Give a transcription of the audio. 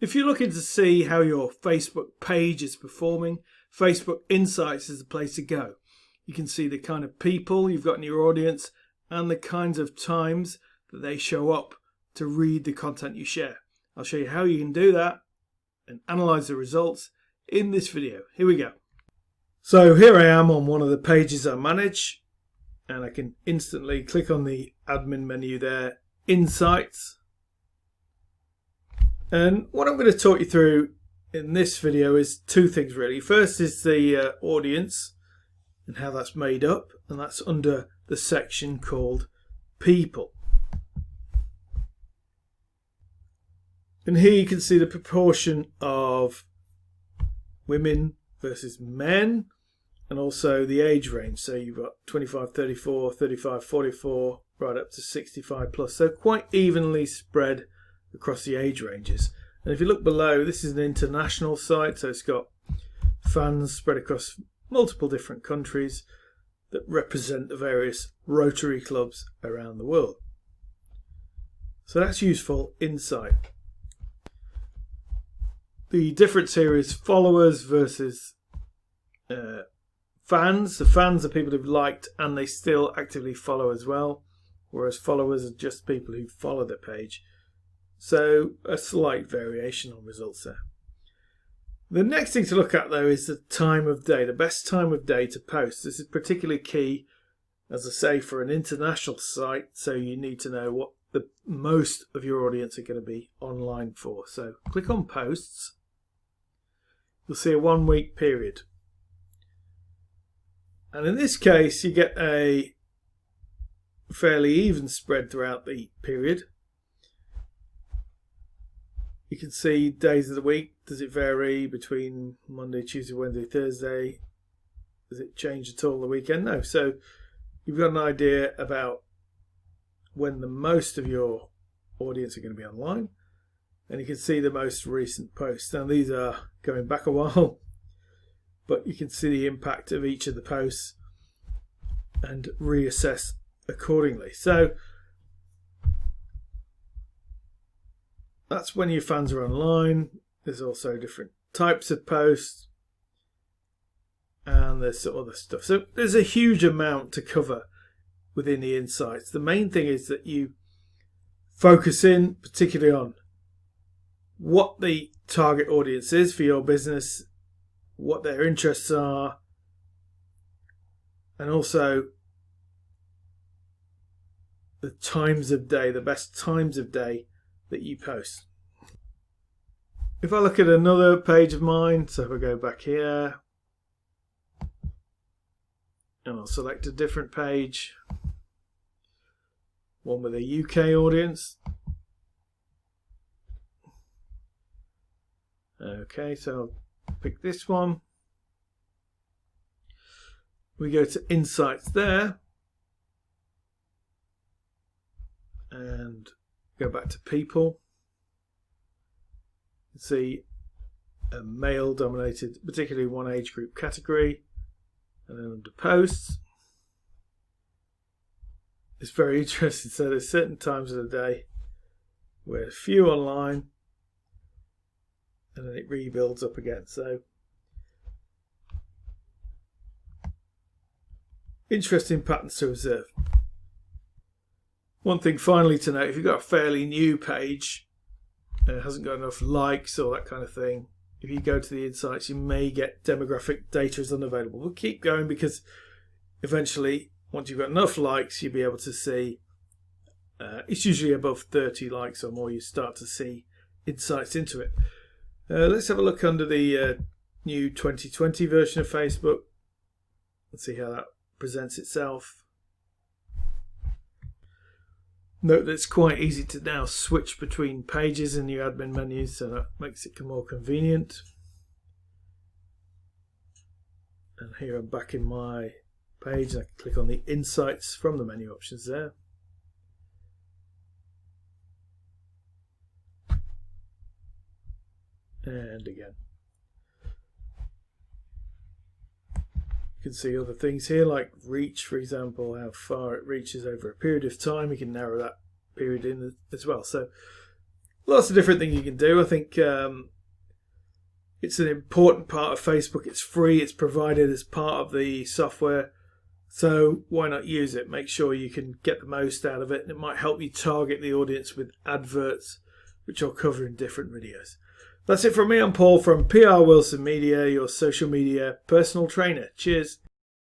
If you're looking to see how your Facebook page is performing, Facebook Insights is the place to go. You can see the kind of people you've got in your audience and the kinds of times that they show up to read the content you share. I'll show you how you can do that and analyze the results in this video. Here we go. So here I am on one of the pages I manage, and I can instantly click on the admin menu there, Insights. And what I'm going to talk you through in this video is two things really. First is the audience and how that's made up, and that's under the section called People. And here you can see the proportion of women versus men, and also the age range. So you've got 25, 34, 35, 44, right up to 65 plus. So quite evenly spread across the age ranges. And if you look below, this is an international site, so it's got fans spread across multiple different countries that represent the various Rotary clubs around the world. So that's useful insight. The difference here is followers versus fans. The fans are people who've liked and they still actively follow as well, whereas followers are just people who follow the page. So a slight variation on results there. The next thing to look at though is the time of day, the best time of day to post. This is particularly key, as I say, for an international site, so you need to know what the most of your audience are going to be online for. So click on posts. You'll see a 1 week period. And in this case, you get a fairly even spread throughout the period. You can see days of the week. Does it vary between Monday, Tuesday, Wednesday, Thursday? Does it change at all on the weekend? No. So you've got an idea about when the most of your audience are going to be online. And you can see the most recent posts. Now these are going back a while, but you can see the impact of each of the posts and reassess accordingly. So that's when your fans are online. There's also different types of posts and there's some other stuff. So there's a huge amount to cover within the insights. The main thing is that you focus in particularly on what the target audience is for your business, what their interests are, and also the times of day, the best times of day that you post. If I look at another page of mine, so if I go back here and I'll select a different page, one with a UK audience. Okay, so I'll pick this one. We go to Insights there and go back to People. You can see a male dominated, particularly one age group category, and then under Posts it's very interesting. So there's certain times of the day where few online and then it rebuilds up again. So interesting patterns to observe. One thing finally to note, if you've got a fairly new page and it hasn't got enough likes or that kind of thing, if you go to the insights you may get demographic data is unavailable. We'll keep going because eventually once you've got enough likes you'll be able to see, it's usually above 30 likes or more, you start to see insights into it. Let's have a look under the new 2020 version of Facebook and see how that presents itself. Note that it's quite easy to now switch between pages in your admin menus, so that makes it more convenient. And here I'm back in my page and I can click on the Insights from the menu options there. And again. You can see other things here like reach, for example, how far it reaches over a period of time. You can narrow that period in as well. So lots of different things you can do. I think it's an important part of Facebook. It's free. It's provided as part of the software. So why not use it? Make sure you can get the most out of it. And it might help you target the audience with adverts, which I'll cover in different videos. That's it from me. I'm Paul from PR Wilson Media, your social media personal trainer. Cheers.